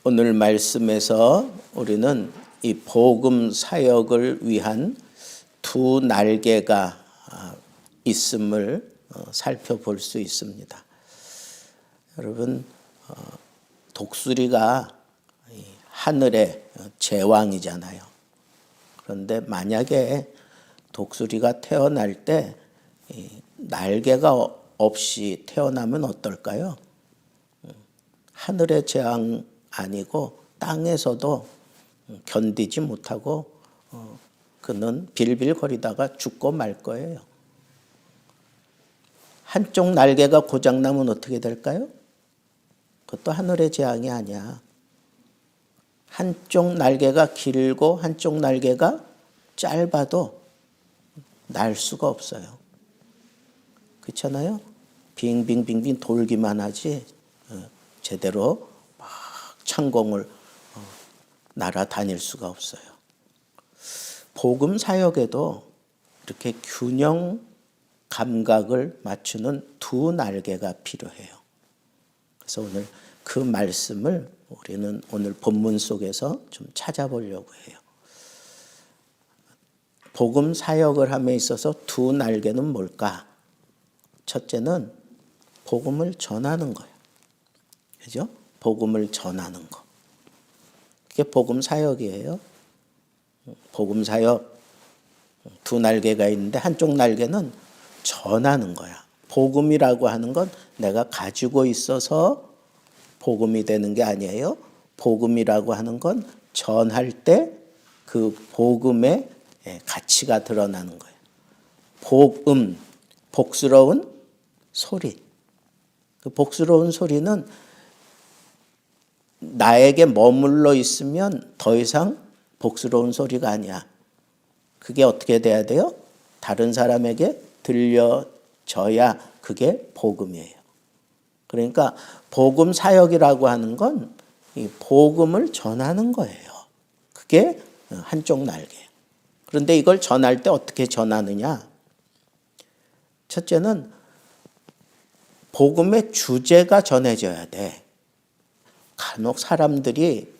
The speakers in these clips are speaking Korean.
오늘 말씀에서 우리는 이 복음 사역을 위한 두 날개가 있음을 살펴볼 수 있습니다. 여러분, 독수리가 하늘의 제왕이잖아요. 그런데 만약에 독수리가 태어날 때 날개가 없이 태어나면 어떨까요? 하늘의 제왕 아니고 땅에서도 견디지 못하고 그는 빌빌거리다가 죽고 말 거예요. 한쪽 날개가 고장나면 어떻게 될까요? 그것도 하늘의 재앙이 아니야. 한쪽 날개가 길고 한쪽 날개가 짧아도 날 수가 없어요. 그렇잖아요? 빙빙빙빙 돌기만 하지 제대로 막 창공을 날아다닐 수가 없어요. 복음 사역에도 이렇게 균형 감각을 맞추는 두 날개가 필요해요. 그래서 오늘 그 말씀을 우리는 오늘 본문 속에서 좀 찾아보려고 해요. 복음 사역을 함에 있어서 두 날개는 뭘까? 첫째는 복음을 전하는 거예요. 그죠? 복음을 전하는 거. 그게 복음 사역이에요. 복음 사역 두 날개가 있는데 한쪽 날개는 전하는 거야. 복음이라고 하는 건 내가 가지고 있어서 복음이 되는 게 아니에요. 복음이라고 하는 건 전할 때 그 복음의 가치가 드러나는 거예요. 복음, 복스러운 소리. 그 복스러운 소리는 나에게 머물러 있으면 더 이상 복스러운 소리가 아니야. 그게 어떻게 돼야 돼요? 다른 사람에게 들려져야 그게 복음이에요. 그러니까 복음 사역이라고 하는 건 이 복음을 전하는 거예요. 그게 한쪽 날개예요. 그런데 이걸 전할 때 어떻게 전하느냐? 첫째는 복음의 주제가 전해져야 돼. 간혹 사람들이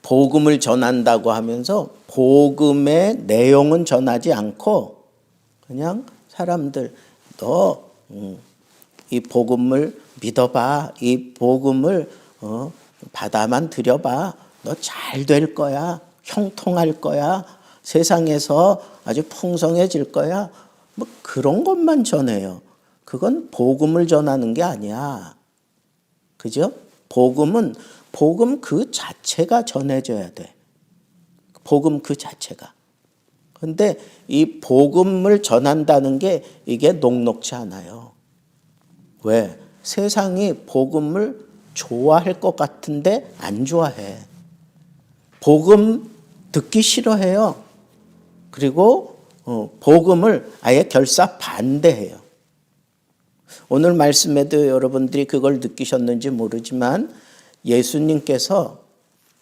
복음을 전한다고 하면서 복음의 내용은 전하지 않고 그냥 사람들 너 이 복음을 믿어봐. 이 복음을 받아만 들여봐. 너 잘 될 거야. 형통할 거야. 세상에서 아주 풍성해질 거야. 뭐 그런 것만 전해요. 그건 복음을 전하는 게 아니야. 그죠? 복음은 복음 그 자체가 전해져야 돼. 복음 그 자체가. 그런데 이 복음을 전한다는 게 이게 녹록지 않아요. 왜? 세상이 복음을 좋아할 것 같은데 안 좋아해. 복음 듣기 싫어해요. 그리고 복음을 아예 결사 반대해요. 오늘 말씀에도 여러분들이 그걸 느끼셨는지 모르지만 예수님께서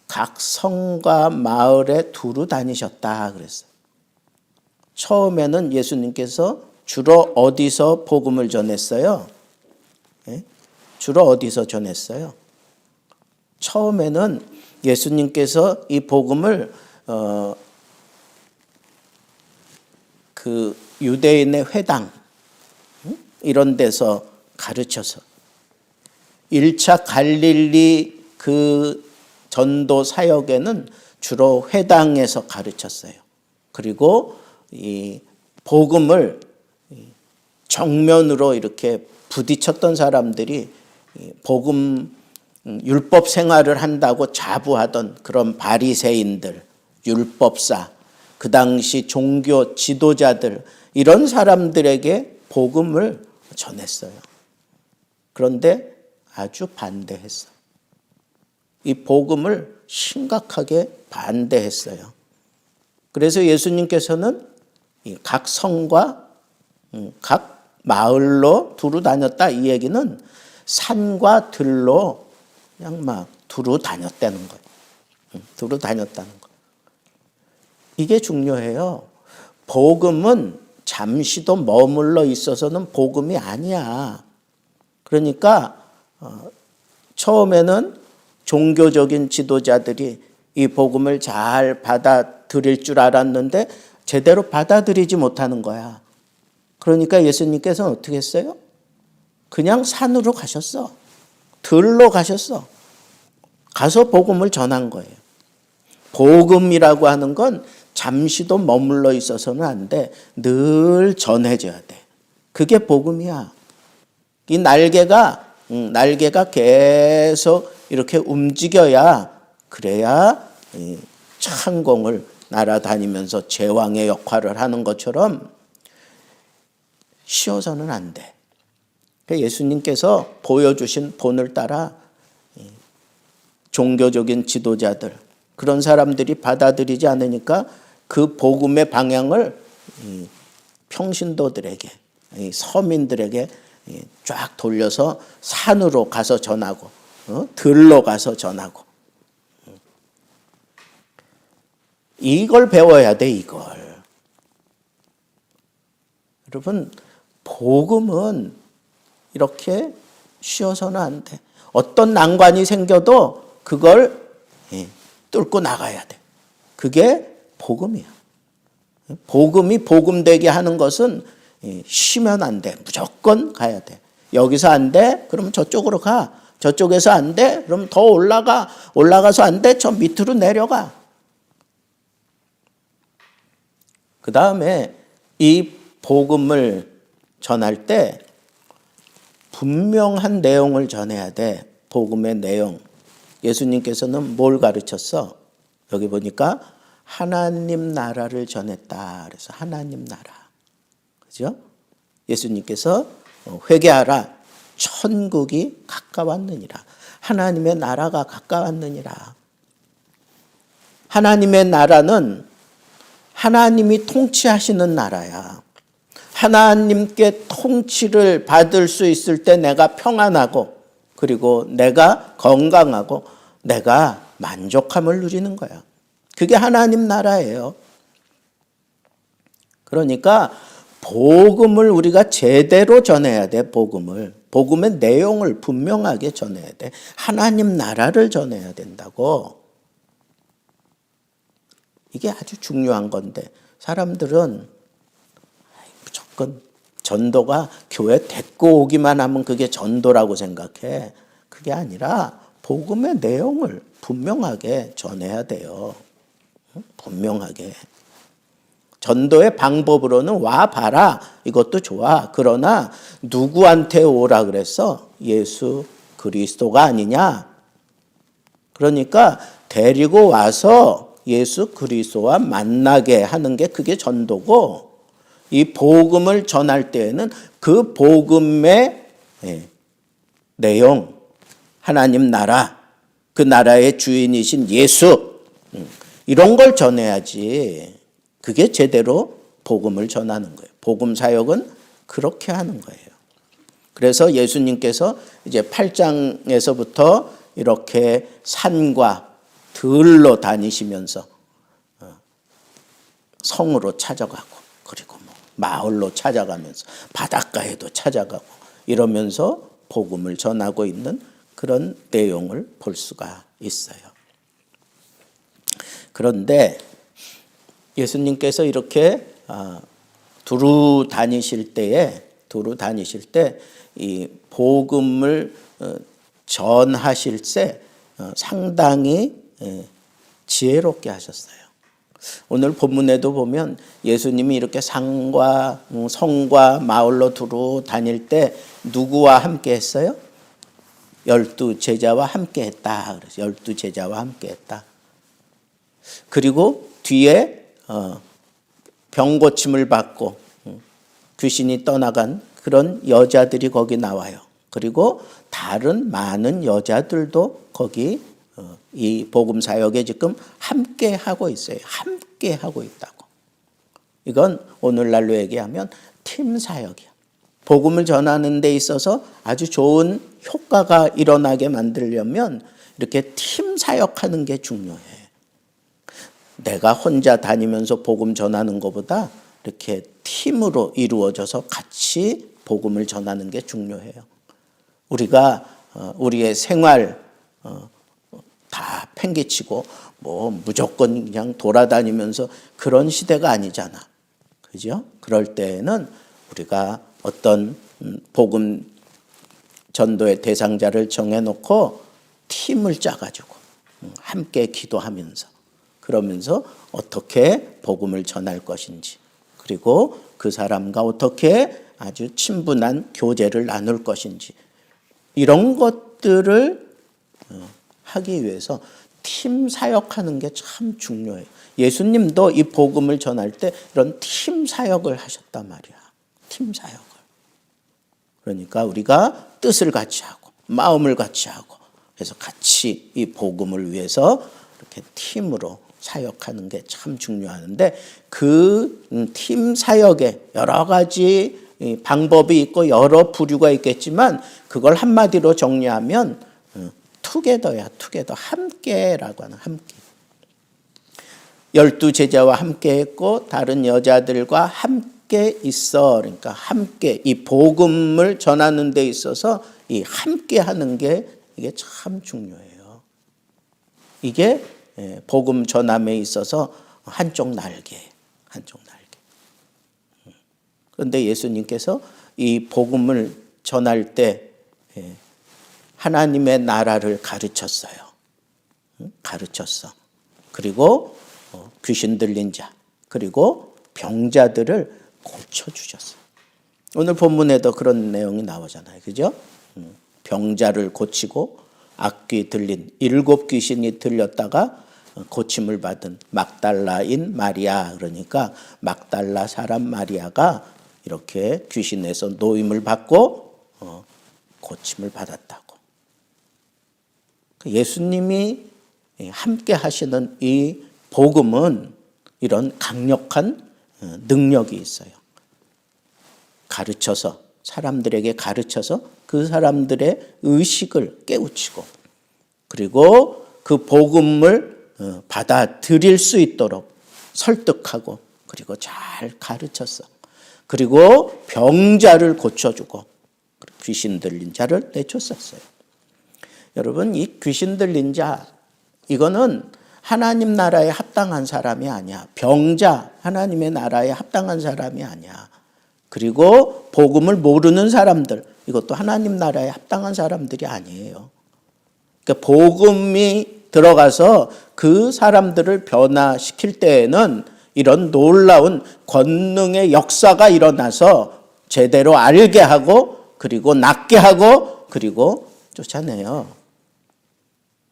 각 성과 마을에 두루 다니셨다 그랬어요. 처음에는 예수님께서 주로 어디서 복음을 전했어요? 주로 어디서 전했어요? 처음에는 예수님께서 이 복음을 그 유대인의 회당 이런 데서 가르쳐서 1차 갈릴리 그 전도 사역에는 주로 회당에서 가르쳤어요. 그리고 이 복음을 정면으로 이렇게 부딪혔던 사람들이 복음 율법 생활을 한다고 자부하던 그런 바리새인들, 율법사, 그 당시 종교 지도자들 이런 사람들에게 복음을 전했어요. 그런데 아주 반대했어요. 이 복음을 심각하게 반대했어요. 그래서 예수님께서는 각 성과 각 마을로 두루 다녔다. 이 얘기는 산과 들로 그냥 막 두루 다녔다는 거예요. 두루 다녔다는 거. 이게 중요해요. 복음은 잠시도 머물러 있어서는 복음이 아니야. 그러니까 처음에는 종교적인 지도자들이 이 복음을 잘 받아들일 줄 알았는데 제대로 받아들이지 못하는 거야. 그러니까 예수님께서는 어떻게 했어요? 그냥 산으로 가셨어. 들로 가셨어. 가서 복음을 전한 거예요. 복음이라고 하는 건 잠시도 머물러 있어서는 안 돼. 늘 전해져야 돼. 그게 복음이야. 이 날개가 계속 이렇게 움직여야, 그래야 창공을 날아다니면서 제왕의 역할을 하는 것처럼 쉬어서는 안 돼. 예수님께서 보여주신 본을 따라 종교적인 지도자들, 그런 사람들이 받아들이지 않으니까 그 복음의 방향을 평신도들에게, 서민들에게 쫙 돌려서 산으로 가서 전하고, 들로 가서 전하고. 이걸 배워야 돼, 이걸. 여러분, 복음은 이렇게 쉬어서는 안 돼. 어떤 난관이 생겨도 그걸 뚫고 나가야 돼. 그게 복음이야. 복음이 복음되게 하는 것은 쉬면 안 돼. 무조건 가야 돼. 여기서 안 돼? 그러면 저쪽으로 가. 저쪽에서 안 돼? 그럼 더 올라가. 올라가서 안 돼? 저 밑으로 내려가. 그 다음에 이 복음을 전할 때 분명한 내용을 전해야 돼. 복음의 내용. 예수님께서는 뭘 가르쳤어? 여기 보니까 하나님 나라를 전했다. 그래서 하나님 나라. 그죠? 예수님께서 회개하라. 천국이 가까웠느니라. 하나님의 나라가 가까웠느니라. 하나님의 나라는 하나님이 통치하시는 나라야. 하나님께 통치를 받을 수 있을 때 내가 평안하고, 그리고 내가 건강하고 내가 만족함을 누리는 거야. 그게 하나님 나라예요. 그러니까 복음을 우리가 제대로 전해야 돼. 복음의 내용을 분명하게 전해야 돼. 하나님 나라를 전해야 된다고. 이게 아주 중요한 건데 사람들은 무조건 전도가 교회 데리고 오기만 하면 그게 전도라고 생각해. 그게 아니라 복음의 내용을 분명하게 전해야 돼요. 분명하게. 전도의 방법으로는 와 봐라. 이것도 좋아. 그러나 누구한테 오라 그랬어? 예수 그리스도가 아니냐? 그러니까 데리고 와서 예수 그리스도와 만나게 하는 게 그게 전도고, 이 복음을 전할 때에는 그 복음의 내용, 하나님 나라, 그 나라의 주인이신 예수, 이런 걸 전해야지. 그게 제대로 복음을 전하는 거예요. 복음 사역은 그렇게 하는 거예요. 그래서 예수님께서 이제 8장에서부터 이렇게 산과 들로 다니시면서 성으로 찾아가고, 그리고 마을로 찾아가면서 바닷가에도 찾아가고 이러면서 복음을 전하고 있는 그런 내용을 볼 수가 있어요. 그런데 예수님께서 이렇게 두루 다니실 때 이 복음을 전하실 때 상당히 지혜롭게 하셨어요. 오늘 본문에도 보면 예수님이 이렇게 산과 성과 마을로 두루 다닐 때 누구와 함께 했어요? 12제자와 함께 했다. 그래서 12제자와 함께 했다. 그리고 뒤에 병 고침을 받고 귀신이 떠나간 그런 여자들이 거기 나와요. 그리고 다른 많은 여자들도 거기 이 복음 사역에 지금 함께 하고 있어요. 함께 하고 있다고. 이건 오늘날로 얘기하면 팀 사역이야. 복음을 전하는 데 있어서 아주 좋은 효과가 일어나게 만들려면 이렇게 팀 사역하는 게 중요해. 내가 혼자 다니면서 복음 전하는 것보다 이렇게 팀으로 이루어져서 같이 복음을 전하는 게 중요해요. 우리가 우리의 생활 다 팽개치고 뭐 무조건 그냥 돌아다니면서 그런 시대가 아니잖아. 그죠? 그럴 때에는 우리가 어떤 복음 전도의 대상자를 정해놓고 팀을 짜가지고 함께 기도하면서 그러면서 어떻게 복음을 전할 것인지 그리고 그 사람과 어떻게 아주 친분한 교제를 나눌 것인지 이런 것들을 하기 위해서 팀 사역하는 게 참 중요해요. 예수님도 이 복음을 전할 때 이런 팀 사역을 하셨단 말이야. 팀 사역을. 그러니까 우리가 뜻을 같이 하고 마음을 같이 하고 그래서 같이 이 복음을 위해서 이렇게 팀으로 사역하는 게 참 중요한데 그 팀 사역에 여러 가지 방법이 있고 여러 부류가 있겠지만 그걸 한마디로 정리하면 투게더야, 투게더. 함께라고 하는 함께. 12 제자와 함께 했고 다른 여자들과 함께 있어. 그러니까 함께 이 복음을 전하는 데 있어서 이 함께 하는 게 이게 참 중요해요. 이게 복음 전함에 있어서 한쪽 날개, 한쪽 날개. 그런데 예수님께서 이 복음을 전할 때 하나님의 나라를 가르쳤어요. 가르쳤어. 그리고 귀신 들린 자, 그리고 병자들을 고쳐주셨어요. 오늘 본문에도 그런 내용이 나오잖아요. 그죠? 병자를 고치고 악귀 들린 7 귀신이 들렸다가 고침을 받은 막달라인 마리아, 그러니까 막달라 사람 마리아가 이렇게 귀신에서 노임을 받고 고침을 받았다고. 예수님이 함께 하시는 이 복음은 이런 강력한 능력이 있어요. 가르쳐서 사람들에게 가르쳐서 그 사람들의 의식을 깨우치고 그리고 그 복음을 받아들일 수 있도록 설득하고 그리고 잘 가르쳤어. 그리고 병자를 고쳐주고 귀신 들린 자를 내쫓았어요. 여러분, 이 귀신 들린 자 이거는 하나님 나라에 합당한 사람이 아니야. 병자 하나님의 나라에 합당한 사람이 아니야. 그리고 복음을 모르는 사람들 이것도 하나님 나라에 합당한 사람들이 아니에요. 그러니까 복음이 들어가서 그 사람들을 변화시킬 때에는 이런 놀라운 권능의 역사가 일어나서 제대로 알게 하고 그리고 낫게 하고 그리고 쫓아내요.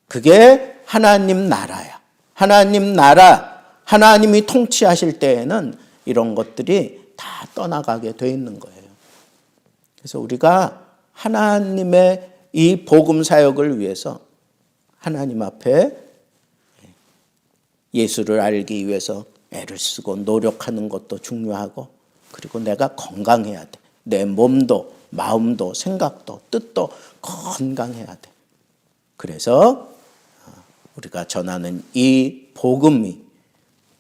그게 하나님 나라야. 하나님 나라, 하나님이 통치하실 때에는 이런 것들이 다 떠나가게 돼 있는 거예요. 그래서 우리가 하나님의 이 복음 사역을 위해서 하나님 앞에 예수를 알기 위해서 애를 쓰고 노력하는 것도 중요하고 그리고 내가 건강해야 돼. 내 몸도 마음도 생각도 뜻도 건강해야 돼. 그래서 우리가 전하는 이 복음이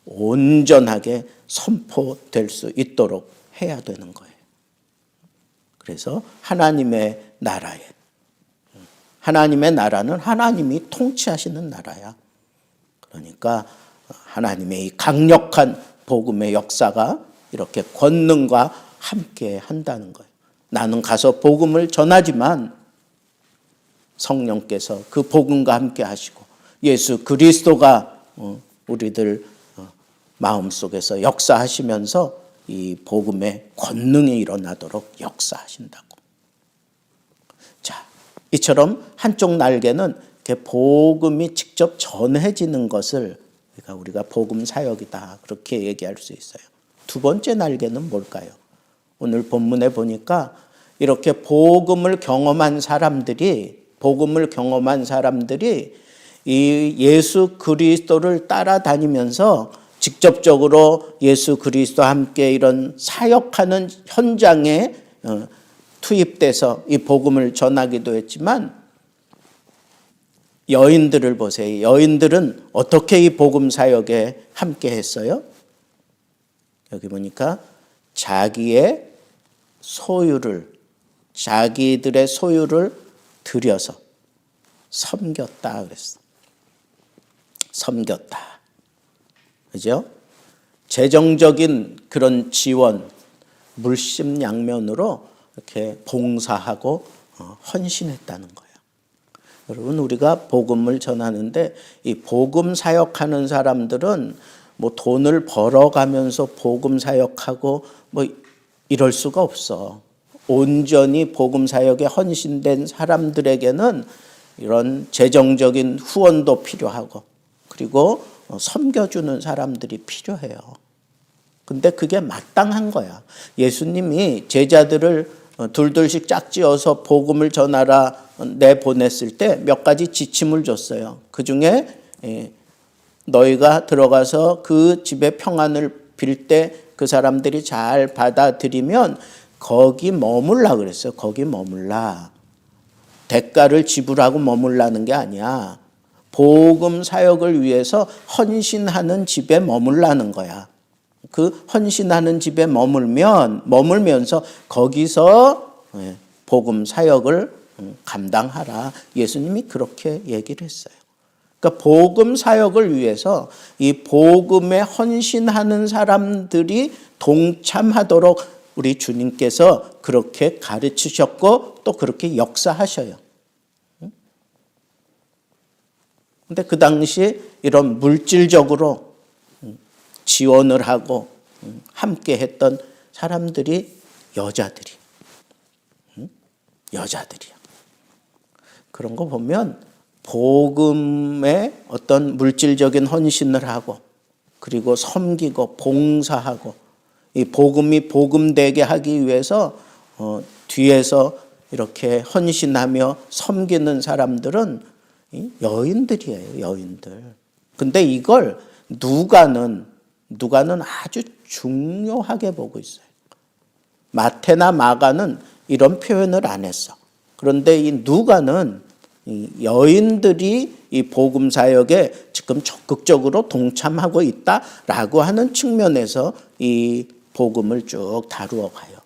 온전하게 선포될 수 있도록 해야 되는 거예요. 그래서 하나님의 나라에 하나님의 나라는 하나님이 통치하시는 나라야. 그러니까 하나님의 이 강력한 복음의 역사가 이렇게 권능과 함께 한다는 거예요. 나는 가서 복음을 전하지만 성령께서 그 복음과 함께 하시고 예수 그리스도가 우리들 마음속에서 역사하시면서 이 복음의 권능이 일어나도록 역사하신다고. 자, 이처럼 한쪽 날개는 복음이 직접 전해지는 것을 그러니까 우리가 복음 사역이다 그렇게 얘기할 수 있어요. 두 번째 날개는 뭘까요? 오늘 본문에 보니까 이렇게 복음을 경험한 사람들이 이 예수 그리스도를 따라다니면서 직접적으로 예수 그리스도와 함께 이런 사역하는 현장에 투입돼서 이 복음을 전하기도 했지만 여인들을 보세요. 여인들은 어떻게 이 복음 사역에 함께 했어요? 여기 보니까 자기들의 소유를 들여서 섬겼다 그랬어. 섬겼다. 그죠? 재정적인 그런 지원, 물심양면으로 이렇게 봉사하고 헌신했다는 거예요. 여러분, 우리가 복음을 전하는데 이 복음 사역하는 사람들은 뭐 돈을 벌어가면서 복음 사역하고 뭐 이럴 수가 없어. 온전히 복음 사역에 헌신된 사람들에게는 이런 재정적인 후원도 필요하고 그리고 섬겨주는 사람들이 필요해요. 근데 그게 마땅한 거야. 예수님이 제자들을 둘둘씩 짝지어서 복음을 전하라 내보냈을 때 몇 가지 지침을 줬어요. 그중에 너희가 들어가서 그 집에 평안을 빌 때 그 사람들이 잘 받아들이면 거기 머물라 그랬어요. 거기 머물라. 대가를 지불하고 머물라는 게 아니야. 복음 사역을 위해서 헌신하는 집에 머물라는 거야. 그 헌신하는 집에 머물면서 거기서 복음 사역을 감당하라. 예수님이 그렇게 얘기를 했어요. 그러니까 복음 사역을 위해서 이 복음에 헌신하는 사람들이 동참하도록 우리 주님께서 그렇게 가르치셨고 또 그렇게 역사하셔요. 근데 그 당시 이런 물질적으로 지원을 하고 함께 했던 사람들이 여자들이야. 그런 거 보면 복음에 어떤 물질적인 헌신을 하고 그리고 섬기고 봉사하고 이 복음이 복음되게 하기 위해서 뒤에서 이렇게 헌신하며 섬기는 사람들은 여인들이에요. 여인들. 근데 이걸 누가는 아주 중요하게 보고 있어요. 마태나 마가는 이런 표현을 안 했어. 그런데 이 누가는 이 여인들이 이 복음 사역에 지금 적극적으로 동참하고 있다라고 하는 측면에서 이 복음을 쭉 다루어 가요.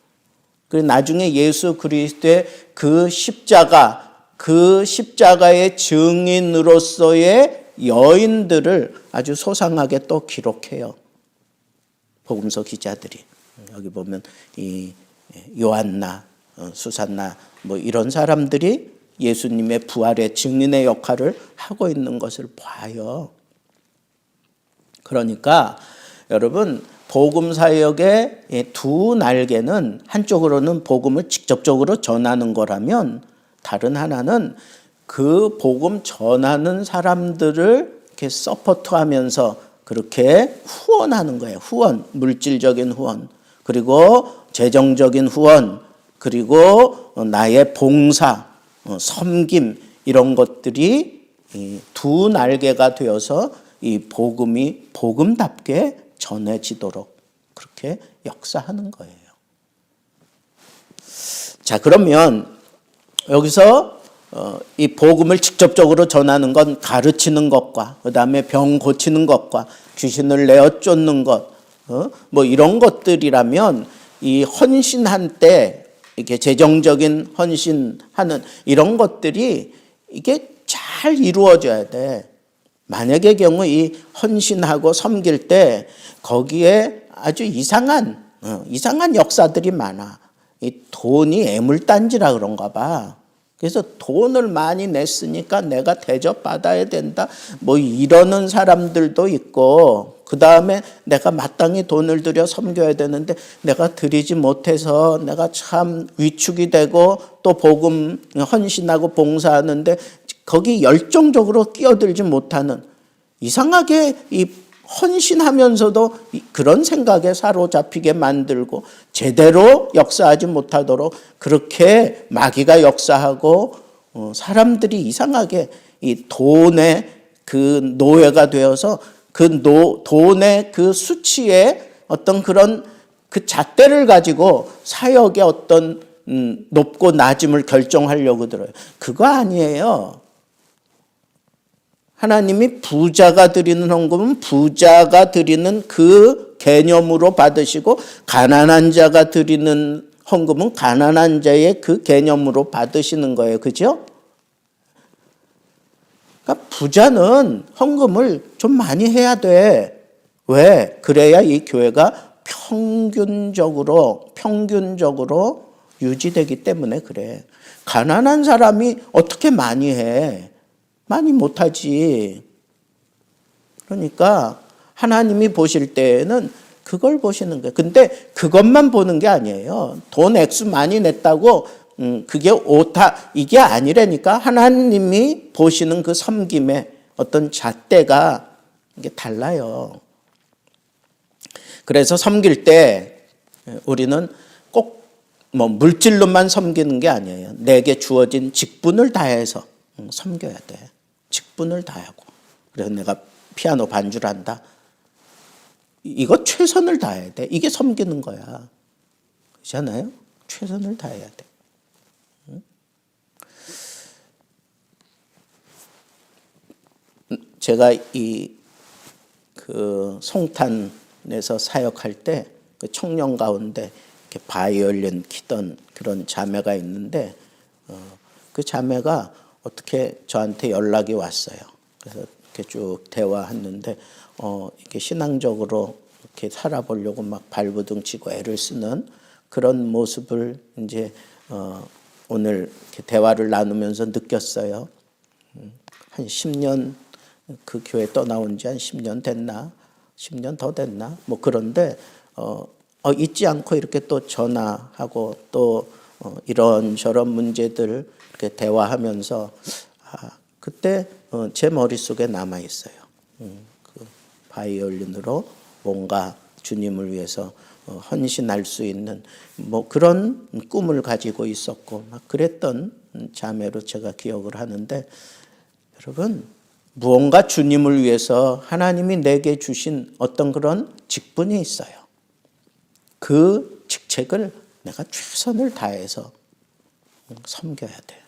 그리고 나중에 예수 그리스도의 그 십자가의 증인으로서의 여인들을 아주 소상하게 또 기록해요. 복음서 기자들이. 여기 보면 이 요한나, 수산나 뭐 이런 사람들이 예수님의 부활의 증인의 역할을 하고 있는 것을 봐요. 그러니까 여러분 복음 사역의 두 날개는 한쪽으로는 복음을 직접적으로 전하는 거라면 다른 하나는 그 복음 전하는 사람들을 이렇게 서포트하면서 그렇게 후원하는 거예요. 후원, 물질적인 후원, 그리고 재정적인 후원, 그리고 나의 봉사, 섬김 이런 것들이 두 날개가 되어서 이 복음이 복음답게 전해지도록 그렇게 역사하는 거예요. 자, 그러면 여기서 이 복음을 직접적으로 전하는 건 가르치는 것과 그다음에 병 고치는 것과 귀신을 내어 쫓는 것, 뭐 이런 것들이라면 이 헌신한 때 이렇게 재정적인 헌신하는 이런 것들이 이게 잘 이루어져야 돼. 만약의 경우 이 헌신하고 섬길 때 거기에 아주 이상한 역사들이 많아. 이 돈이 애물단지라 그런가 봐. 그래서 돈을 많이 냈으니까 내가 대접받아야 된다. 뭐 이러는 사람들도 있고, 그 다음에 내가 마땅히 돈을 들여 섬겨야 되는데 내가 드리지 못해서 내가 참 위축이 되고 또 복음 헌신하고 봉사하는데 거기 열정적으로 끼어들지 못하는 이상하게 이 헌신하면서도 그런 생각에 사로잡히게 만들고 제대로 역사하지 못하도록 그렇게 마귀가 역사하고 사람들이 이상하게 이 돈의 그 노예가 되어서 그 돈의 그 수치에 어떤 그런 그 잣대를 가지고 사역의 어떤 높고 낮음을 결정하려고 들어요. 그거 아니에요. 하나님이 부자가 드리는 헌금은 부자가 드리는 그 개념으로 받으시고 가난한 자가 드리는 헌금은 가난한 자의 그 개념으로 받으시는 거예요. 그죠? 그러니까 부자는 헌금을 좀 많이 해야 돼. 왜? 그래야 이 교회가 평균적으로 유지되기 때문에 그래. 가난한 사람이 어떻게 많이 해? 많이 못하지. 그러니까 하나님이 보실 때에는 그걸 보시는 거예요. 근데 그것만 보는 게 아니에요. 돈 액수 많이 냈다고 그게 옳다 이게 아니라니까. 하나님이 보시는 그 섬김의 어떤 잣대가 이게 달라요. 그래서 섬길 때 우리는 꼭 뭐 물질로만 섬기는 게 아니에요. 내게 주어진 직분을 다해서 섬겨야 돼. 직분을 다하고. 그래서 내가 피아노 반주한다. 이거 최선을 다해야 돼. 이게 섬기는 거야. 그렇잖아요? 최선을 다해야 돼. 제가 그 송탄에서 사역할 때 그 청년 가운데 이렇게 바이올린 키던 그런 자매가 있는데 그 자매가 어떻게 저한테 연락이 왔어요. 그래서 이렇게 쭉 대화했는데 이렇게 신앙적으로 이렇게 살아보려고 막 발버둥 치고 애를 쓰는 그런 모습을 이제 오늘 이렇게 대화를 나누면서 느꼈어요. 한 10년 그 교회 떠나온 지 한 10년 됐나? 10년 더 됐나? 뭐 그런데 잊지 않고 이렇게 또 전화하고 또 이런저런 문제들 이렇게 대화하면서 그때 제 머릿속에 남아 있어요. 그 바이올린으로 뭔가 주님을 위해서 헌신할 수 있는 뭐 그런 꿈을 가지고 있었고 막 그랬던 자매로 제가 기억을 하는데 여러분 무언가 주님을 위해서 하나님이 내게 주신 어떤 그런 직분이 있어요. 그 직책을 내가 최선을 다해서 섬겨야 돼요.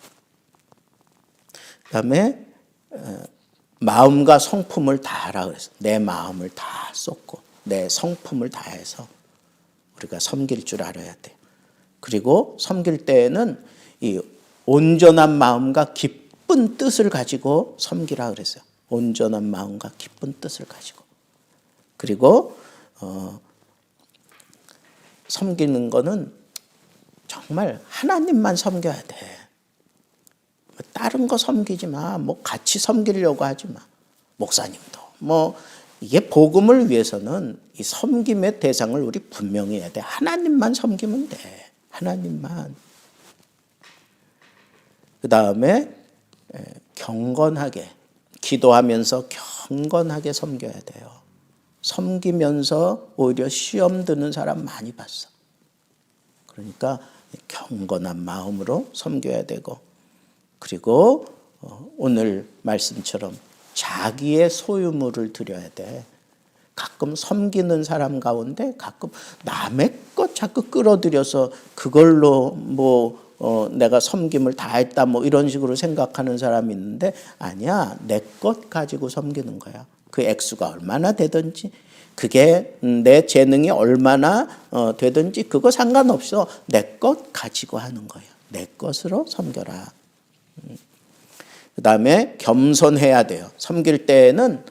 그다음에 마음과 성품을 다하라 그래서 내 마음을 다 쏟고 내 성품을 다해서 우리가 섬길 줄 알아야 돼요. 그리고 섬길 때에는 이 온전한 마음과 기쁜 뜻을 가지고 섬기라 그랬어요. 온전한 마음과 기쁜 뜻을 가지고. 그리고 섬기는 거는 정말 하나님만 섬겨야 돼. 다른 거 섬기지 마. 뭐 같이 섬기려고 하지 마. 목사님도. 뭐 이게 복음을 위해서는 이 섬김의 대상을 우리 분명히 해야 돼. 하나님만 섬기면 돼. 하나님만. 그 다음에 경건하게 기도하면서 경건하게 섬겨야 돼요. 섬기면서 오히려 시험 드는 사람 많이 봤어. 그러니까 경건한 마음으로 섬겨야 되고 그리고 오늘 말씀처럼 자기의 소유물을 드려야 돼. 가끔 섬기는 사람 가운데 가끔 남의 것 자꾸 끌어들여서 그걸로 내가 섬김을 다 했다 뭐 이런 식으로 생각하는 사람이 있는데 아니야. 내 것 가지고 섬기는 거야. 그 액수가 얼마나 되든지 그게 내 재능이 얼마나 되든지 그거 상관없어. 내 것 가지고 하는 거예요. 내 것으로 섬겨라. 그 다음에 겸손해야 돼요. 섬길 때에는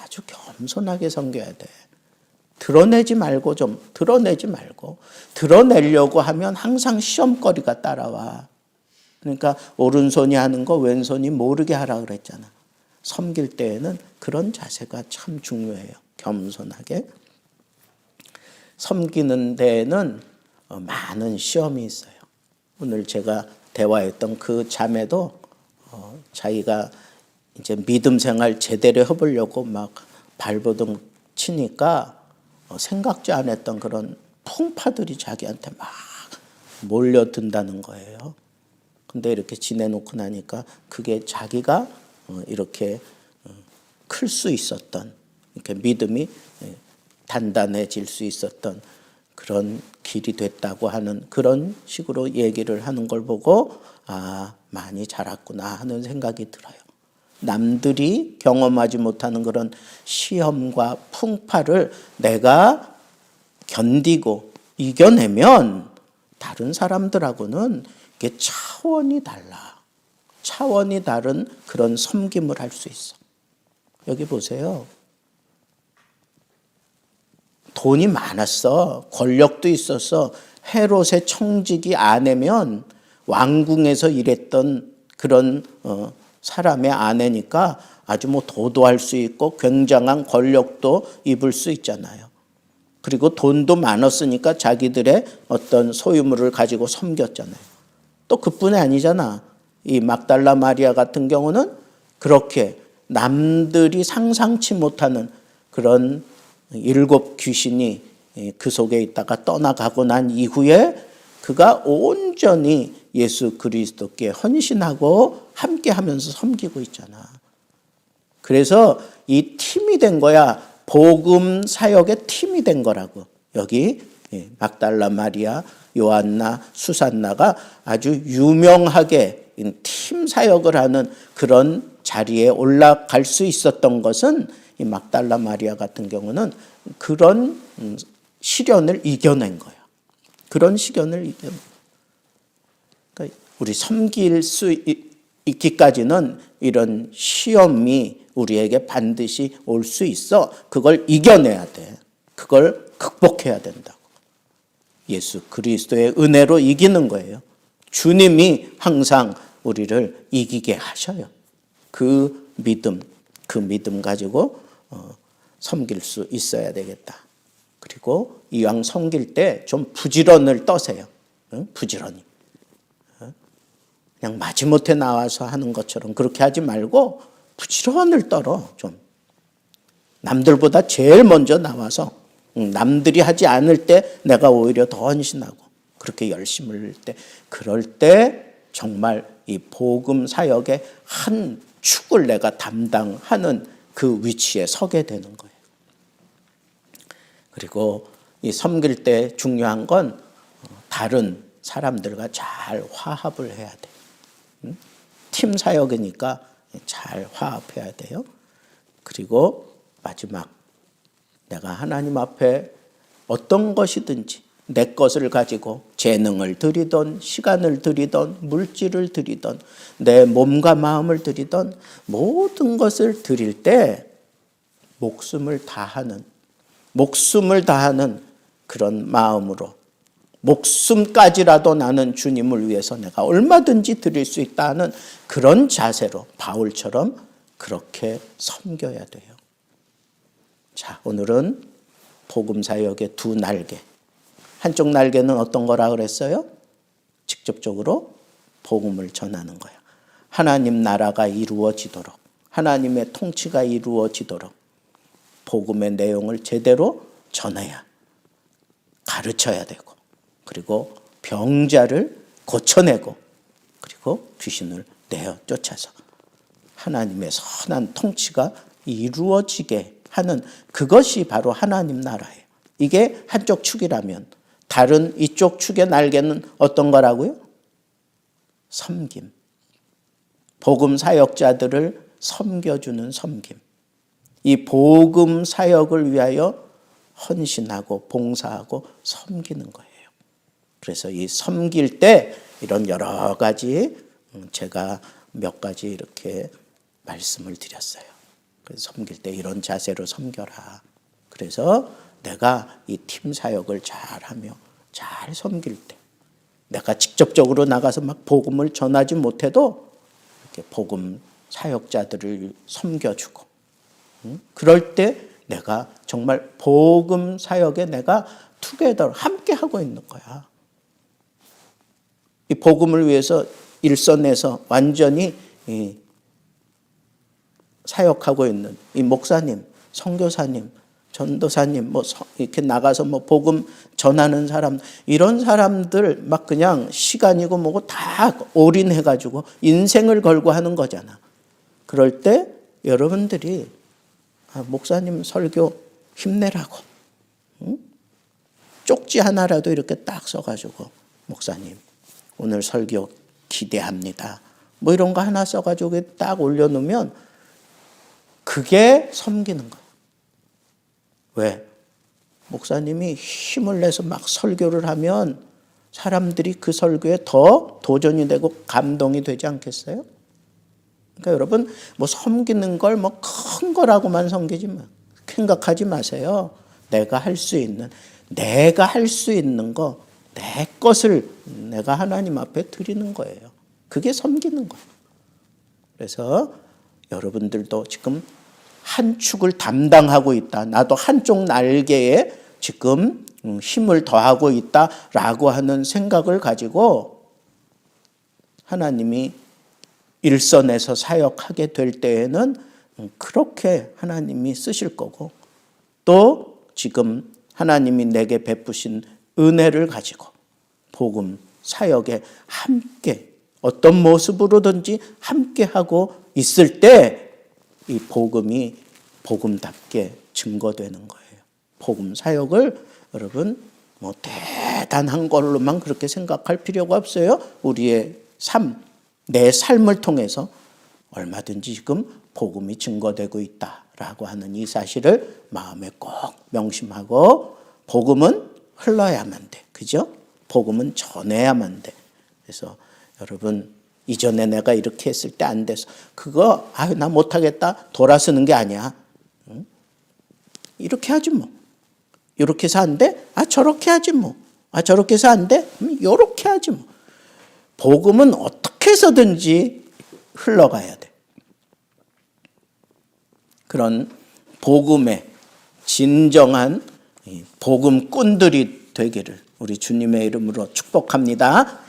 아주 겸손하게 섬겨야 돼. 드러내지 말고 드러내려고 하면 항상 시험거리가 따라와. 그러니까 오른손이 하는 거 왼손이 모르게 하라 그랬잖아. 섬길 때에는 그런 자세가 참 중요해요. 겸손하게. 섬기는 데에는 많은 시험이 있어요. 오늘 제가 대화했던 그 자매도 자기가 이제 믿음 생활 제대로 해보려고 막 발버둥 치니까 생각지 않았던 그런 풍파들이 자기한테 막 몰려든다는 거예요. 근데 이렇게 지내놓고 나니까 그게 자기가 이렇게 클 수 있었던 이렇게 믿음이 단단해질 수 있었던 그런 길이 됐다고 하는 그런 식으로 얘기를 하는 걸 보고 많이 자랐구나 하는 생각이 들어요. 남들이 경험하지 못하는 그런 시험과 풍파를 내가 견디고 이겨내면 다른 사람들하고는 이게 차원이 달라. 차원이 다른 그런 섬김을 할 수 있어. 여기 보세요. 돈이 많았어. 권력도 있었어. 헤롯의 청지기 아내면 왕궁에서 일했던 그런 사람의 아내니까 아주 뭐 도도할 수 있고 굉장한 권력도 입을 수 있잖아요. 그리고 돈도 많았으니까 자기들의 어떤 소유물을 가지고 섬겼잖아요. 또 그뿐이 아니잖아. 이 막달라 마리아 같은 경우는 그렇게 남들이 상상치 못하는 그런 7 귀신이 그 속에 있다가 떠나가고 난 이후에 그가 온전히 예수 그리스도께 헌신하고 함께 하면서 섬기고 있잖아. 그래서 이 팀이 된 거야. 복음 사역의 팀이 된 거라고. 여기 막달라 마리아, 요한나, 수산나가 아주 유명하게 팀 사역을 하는 그런 자리에 올라갈 수 있었던 것은 이 막달라 마리아 같은 경우는 그런 시련을 이겨낸 거야. 그런 시련을 이겨낸 거야. 그러니까 우리 섬길 수 있기까지는 이런 시험이 우리에게 반드시 올 수 있어. 그걸 이겨내야 돼. 그걸 극복해야 된다고. 예수 그리스도의 은혜로 이기는 거예요. 주님이 항상 우리를 이기게 하셔요. 그 믿음 가지고 섬길 수 있어야 되겠다. 그리고 이왕 섬길 때 좀 부지런을 떠세요. 부지런히. 그냥 마지못해 나와서 하는 것처럼 그렇게 하지 말고 부지런을 떨어. 좀 남들보다 제일 먼저 나와서 남들이 하지 않을 때 내가 오히려 더 헌신하고 그렇게 열심을 때 그럴 때 정말 이 복음 사역의 한 축을 내가 담당하는 그 위치에 서게 되는 거예요. 그리고 이 섬길 때 중요한 건 다른 사람들과 잘 화합을 해야 돼. 팀 사역이니까 잘 화합해야 돼요. 그리고 마지막 내가 하나님 앞에 어떤 것이든지 내 것을 가지고 재능을 드리던 시간을 드리던 물질을 드리던 내 몸과 마음을 드리던 모든 것을 드릴 때 목숨을 다하는 그런 마음으로 목숨까지라도 나는 주님을 위해서 내가 얼마든지 드릴 수 있다는 그런 자세로 바울처럼 그렇게 섬겨야 돼요. 자, 오늘은 복음 사역의 두 날개. 한쪽 날개는 어떤 거라 그랬어요? 직접적으로 복음을 전하는 거야. 하나님 나라가 이루어지도록, 하나님의 통치가 이루어지도록 복음의 내용을 제대로 전해야 가르쳐야 되고, 그리고 병자를 고쳐내고, 그리고 귀신을 내어 쫓아서 하나님의 선한 통치가 이루어지게 하는 그것이 바로 하나님 나라예요. 이게 한쪽 축이라면 다른 이쪽 축의 날개는 어떤 거라고요? 섬김. 복음 사역자들을 섬겨주는 섬김. 이 복음 사역을 위하여 헌신하고 봉사하고 섬기는 거예요. 그래서 이 섬길 때 이런 여러 가지 제가 몇 가지 이렇게 말씀을 드렸어요. 그래서 섬길 때 이런 자세로 섬겨라. 그래서 내가 이 팀 사역을 잘하며 잘 섬길 때 내가 직접적으로 나가서 막 복음을 전하지 못해도 이렇게 복음 사역자들을 섬겨주고 그럴 때 내가 정말 복음 사역에 내가 투게더 함께 하고 있는 거야. 이 복음을 위해서 일선에서 완전히 사역하고 있는 이 목사님, 선교사님, 전도사님, 이렇게 나가서 복음 전하는 사람, 이런 사람들 막 그냥 시간이고 뭐고 다 올인해가지고 인생을 걸고 하는 거잖아. 그럴 때 여러분들이 목사님 설교 힘내라고, 쪽지 하나라도 이렇게 딱 써가지고 목사님 오늘 설교 기대합니다. 뭐 이런 거 하나 써가지고 딱 올려놓으면 그게 섬기는 거예요. 왜? 목사님이 힘을 내서 막 설교를 하면 사람들이 그 설교에 더 도전이 되고 감동이 되지 않겠어요? 그러니까 여러분 뭐 섬기는 걸 뭐 큰 거라고만 생각하지 마세요. 내가 할 수 있는 거, 내 것을 내가 하나님 앞에 드리는 거예요. 그게 섬기는 거예요. 그래서 여러분들도 지금 한 축을 담당하고 있다. 나도 한쪽 날개에 지금 힘을 더하고 있다라고 하는 생각을 가지고 하나님이 일선에서 사역하게 될 때에는 그렇게 하나님이 쓰실 거고, 또 지금 하나님이 내게 베푸신 은혜를 가지고 복음 사역에 함께 어떤 모습으로든지 함께 하고 있을 때 이 복음이 복음답게 증거되는 거예요. 복음 사역을 여러분 뭐 대단한 걸로만 그렇게 생각할 필요가 없어요. 우리의 내 삶을 통해서 얼마든지 지금 복음이 증거되고 있다라고 하는 이 사실을 마음에 꼭 명심하고, 복음은 흘러야만 돼. 그죠? 복음은 전해야만 돼. 그래서 여러분, 이전에 내가 이렇게 했을 때 안 돼서 그거 나 못하겠다 돌아서는 게 아니야. 응? 이렇게 하지 뭐. 이렇게 해서 안 돼? 저렇게 하지 뭐. 저렇게 해서 안 돼? 이렇게 하지 뭐. 복음은 어떻게 해서든지 흘러가야 돼. 그런 복음의 진정한 복음꾼들이 되기를 우리 주님의 이름으로 축복합니다.